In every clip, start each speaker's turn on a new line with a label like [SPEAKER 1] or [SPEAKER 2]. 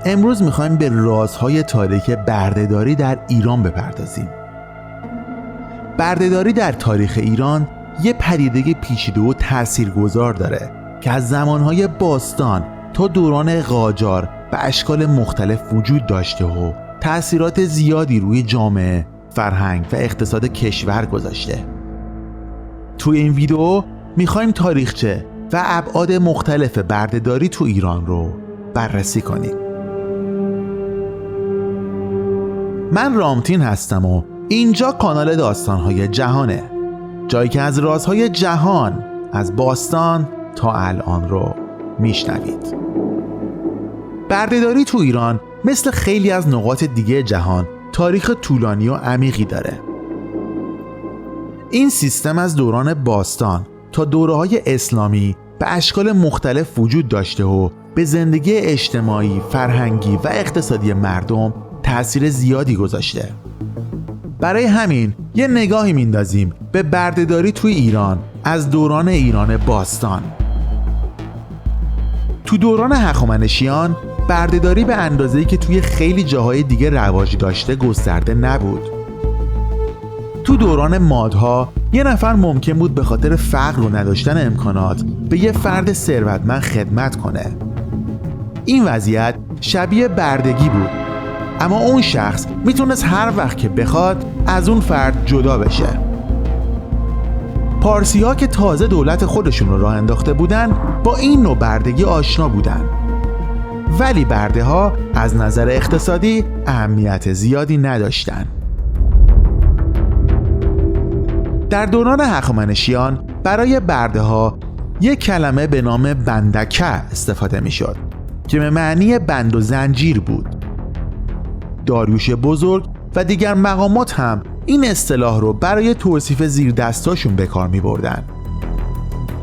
[SPEAKER 1] امروز میخوایم به رازهای تاریک بردهداری در ایران بپردازیم. بردهداری در تاریخ ایران یه پدیده پیچیده و تاثیرگذار داره که از زمانهای باستان تا دوران قاجار به اشکال مختلف وجود داشته و تأثیرات زیادی روی جامعه، فرهنگ و اقتصاد کشور گذاشته. توی این ویدیو میخوایم تاریخچه و ابعاد مختلف بردهداری تو ایران رو بررسی کنیم. من رامتین هستم و اینجا کانال داستان‌های جهانه، جایی که از رازهای جهان از باستان تا الان رو میشنوید. بردهداری تو ایران مثل خیلی از نقاط دیگه جهان تاریخ طولانی و عمیقی داره. این سیستم از دوران باستان تا دوره‌های اسلامی به اشکال مختلف وجود داشته و به زندگی اجتماعی، فرهنگی و اقتصادی مردم تأثیر زیادی گذاشته. برای همین یه نگاهی میندازیم به بردهداری توی ایران از دوران ایران باستان. تو دوران هخامنشیان بردهداری به اندازه‌ای که توی خیلی جاهای دیگه رواج داشته گسترده نبود. تو دوران مادها یه نفر ممکن بود به خاطر فقر و نداشتن امکانات به یه فرد ثروتمند خدمت کنه. این وضعیت شبیه بردگی بود، اما اون شخص میتونست هر وقت که بخواد از اون فرد جدا بشه. پارسی ها که تازه دولت خودشون رو راه انداخته بودن با این نوع بردگی آشنا بودن، ولی برده ها از نظر اقتصادی اهمیت زیادی نداشتن. در دوران هخامنشیان برای برده ها یک کلمه به نام بندکه استفاده می شد که به معنی بند و زنجیر بود. داریوش بزرگ و دیگر مقامات هم این اصطلاح رو برای توصیف زیر دستاشون به کار می بردن.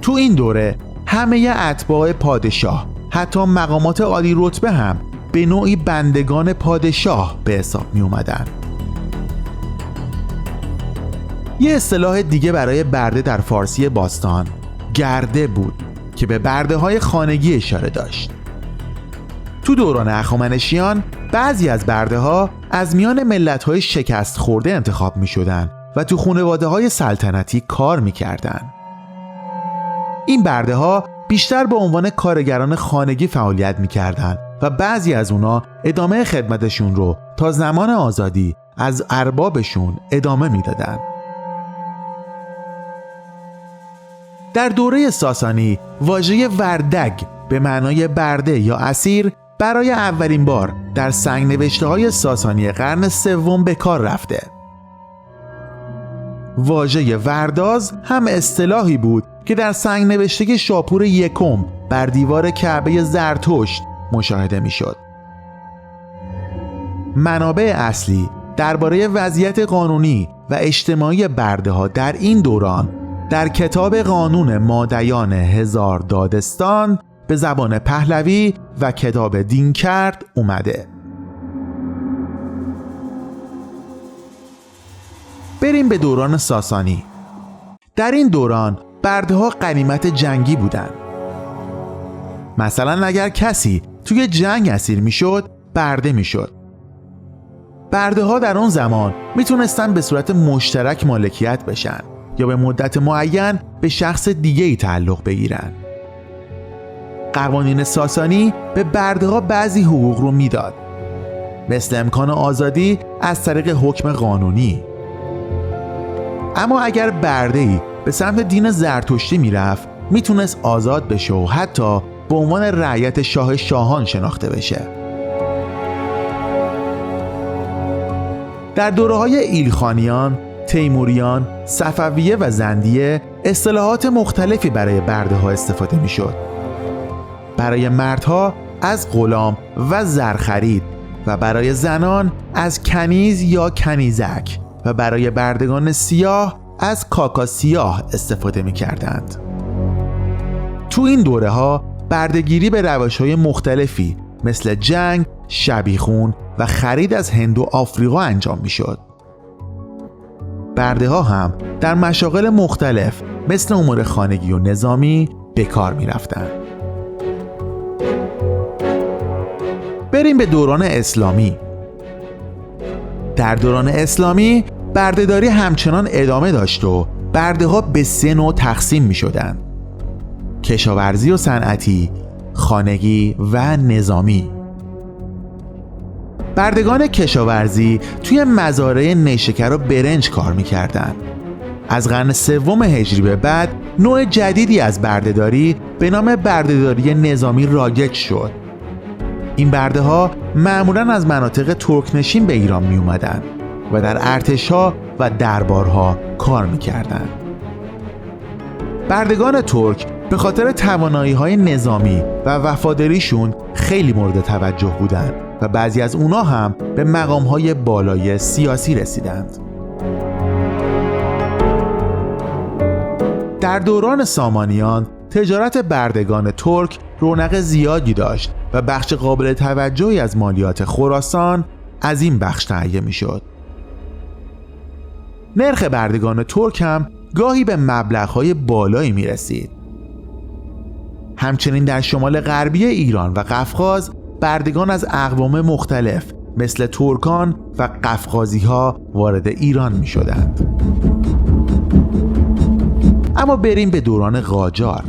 [SPEAKER 1] تو این دوره همه اتباع پادشاه، حتی مقامات عالی رتبه هم به نوعی بندگان پادشاه به حساب می اومدن. یه اصطلاح دیگه برای برده در فارسی باستان گرده بود که به برده های خانگی اشاره داشت. تو دوران هخامنشیان بعضی از برده ها از میان ملت های شکست خورده انتخاب می شدن و تو خانواده های سلطنتی کار می کردن. این برده ها بیشتر به عنوان کارگران خانگی فعالیت می کردن و بعضی از اونا ادامه خدمتشون رو تا زمان آزادی از اربابشون ادامه می دادن. در دوره ساسانی واژه وردگ به معنای برده یا اسیر برای اولین بار در سنگ نوشته های ساسانی قرن سوم به کار رفته. واژه ورداز هم اصطلاحی بود که در سنگ نوشته شاپور یکم بر دیوار کعبه زرتشت مشاهده می شد. منابع اصلی درباره وضعیت قانونی و اجتماعی برده ها در این دوران در کتاب قانون مادیان هزار دادستان به زبان پهلوی و کتاب دینکرد اومده. بریم به دوران ساسانی. در این دوران برده ها غنیمت جنگی بودن. مثلا اگر کسی توی جنگ اسیر میشد، برده میشد. برده ها در اون زمان میتونستن به صورت مشترک مالکیت بشن یا به مدت معین به شخص دیگه‌ای تعلق بگیرن. قوانین ساسانی به برده ها بعضی حقوق رو میداد، مثل امکان آزادی از طریق حکم قانونی. اما اگر برده‌ای به سمت دین زرتشتی میرفت، میتونست آزاد بشه و حتی به عنوان رعیت شاه شاهان شناخته بشه. در دوره‌های ایلخانیان، تیموریان، صفویه و زندیه اصطلاحات مختلفی برای برده ها استفاده می شد. برای مردها از غلام و زرخرید و برای زنان از کنیز یا کنیزک و برای بردگان سیاه از کاکا سیاه استفاده می کردند. تو این دوره ها بردگیری به روش های مختلفی مثل جنگ، شبیخون و خرید از هند و آفریقا انجام می شد. برده ها هم در مشاغل مختلف مثل امور خانگی و نظامی به کار می رفتن. بریم به دوران اسلامی. در دوران اسلامی بردهداری همچنان ادامه داشت و برده ها به 3 نوع تقسیم می شدند: کشاورزی و صنعتی، خانگی و نظامی. بردگان کشاورزی توی مزارع نیشکر و برنج کار می کردن. از قرن 3 هجری به بعد نوع جدیدی از بردهداری به نام بردهداری نظامی رایج شد. این برده ها معمولاً از مناطق ترکنشین به ایران می اومدن و در ارتش‌ها و دربارها کار می کردن. بردگان ترک به خاطر توانایی‌های نظامی و وفاداریشون خیلی مورد توجه بودند و بعضی از اونا هم به مقام‌های بالای سیاسی رسیدند. در دوران سامانیان تجارت بردگان ترک رونق زیادی داشت و بخش قابل توجهی از مالیات خراسان از این بخش تهیه می‌شد. نرخ بردگان ترک هم گاهی به مبلغ‌های بالایی می‌رسید. همچنین در شمال غربی ایران و قفقاز بردگان از اقوام مختلف مثل ترکان و قفقازی‌ها وارد ایران می‌شدند. اما بریم به دوران قاجار.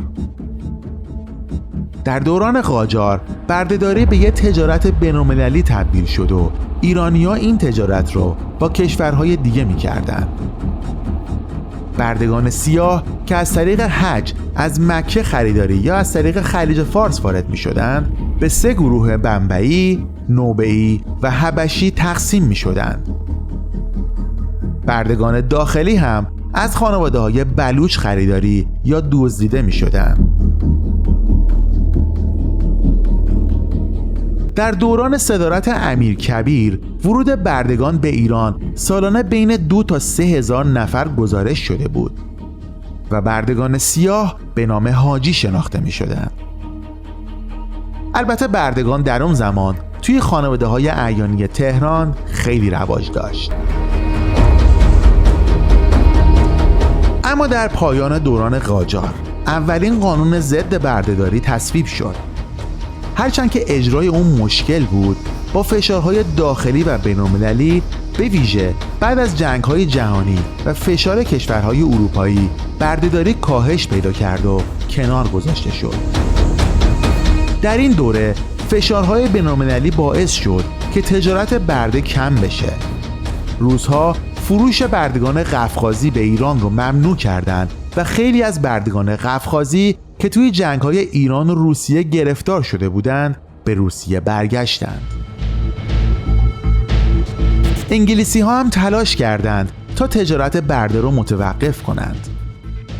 [SPEAKER 1] در دوران قاجار بردهداری به یک تجارت بین‌المللی تبدیل شد و ایرانی‌ها این تجارت رو با کشورهای دیگه می‌کردند. بردگان سیاه که از طریق حج از مکه خریداری یا از طریق خلیج فارس وارد می‌شدند به 3 گروه بمبئی، نوبئی و حبشی تقسیم می‌شدند. بردگان داخلی هم از خانواده‌های بلوچ خریداری یا دزدیده می‌شدند. در دوران صدارت امیرکبیر ورود بردگان به ایران سالانه بین 2 تا 3 هزار نفر گزارش شده بود و بردگان سیاه به نام حاجی شناخته می شدند. البته بردگان در اون زمان توی خانواده‌های اعیانی تهران خیلی رواج داشت. اما در پایان دوران قاجار اولین قانون ضد بردهداری تصویب شد. هرچند که اجرای اون مشکل بود، با فشارهای داخلی و بین‌المللی به ویژه بعد از جنگ‌های جهانی و فشار کشورهای اروپایی بردهداری کاهش پیدا کرد و کنار گذاشته شد. در این دوره فشارهای بین‌المللی باعث شد که تجارت برده کم بشه. روس‌ها فروش بردگان قفقازی به ایران رو ممنوع کردند و خیلی از بردگان قفقازی که توی جنگ‌های ایران و روسیه گرفتار شده بودند به روسیه برگشتند. انگلیسی‌ها هم تلاش کردند تا تجارت برده رو متوقف کنند.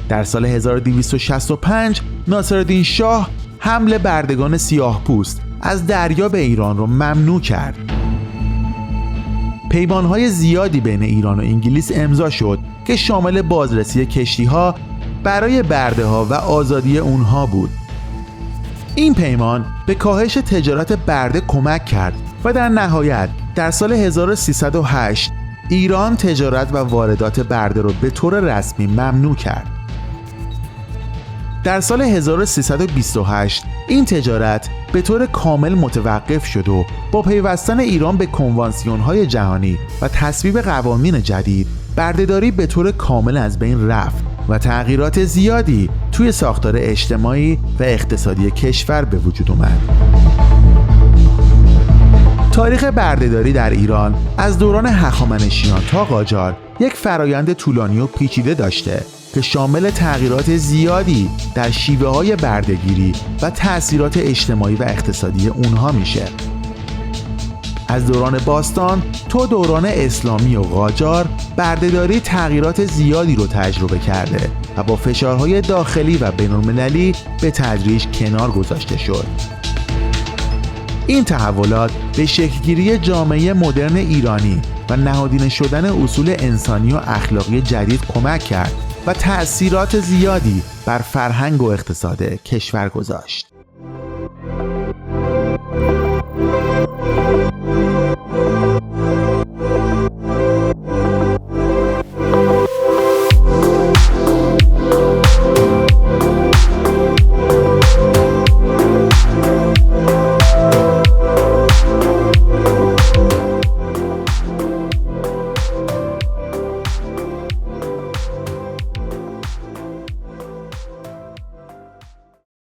[SPEAKER 1] در سال 1265 ناصرالدین شاه حمل بردگان سیاه‌پوست از دریا به ایران رو ممنوع کرد. پیمان‌های زیادی بین ایران و انگلیس امضا شد که شامل بازرسی کشتی‌ها برای برده‌ها و آزادی اونها بود. این پیمان به کاهش تجارت برده کمک کرد و در نهایت در سال 1308 ایران تجارت و واردات برده رو به طور رسمی ممنوع کرد. در سال 1328 این تجارت به طور کامل متوقف شد و با پیوستن ایران به کنوانسیون‌های جهانی و تصویب قوانین جدید بردهداری به طور کامل از بین رفت و تغییرات زیادی توی ساختار اجتماعی و اقتصادی کشور به وجود اومد. تاریخ بردهداری در ایران از دوران هخامنشیان تا قاجار یک فرایند طولانی و پیچیده داشته که شامل تغییرات زیادی در شیوه‌های بردهگیری و تأثیرات اجتماعی و اقتصادی اونها میشه. از دوران باستان تا دوران اسلامی و قاجار بردهداری تغییرات زیادی رو تجربه کرده و با فشارهای داخلی و بین‌المللی به تدریج کنار گذاشته شد. این تحولات به شکلگیری جامعه مدرن ایرانی و نهادینه شدن اصول انسانی و اخلاقی جدید کمک کرد و تأثیرات زیادی بر فرهنگ و اقتصاد کشور گذاشت.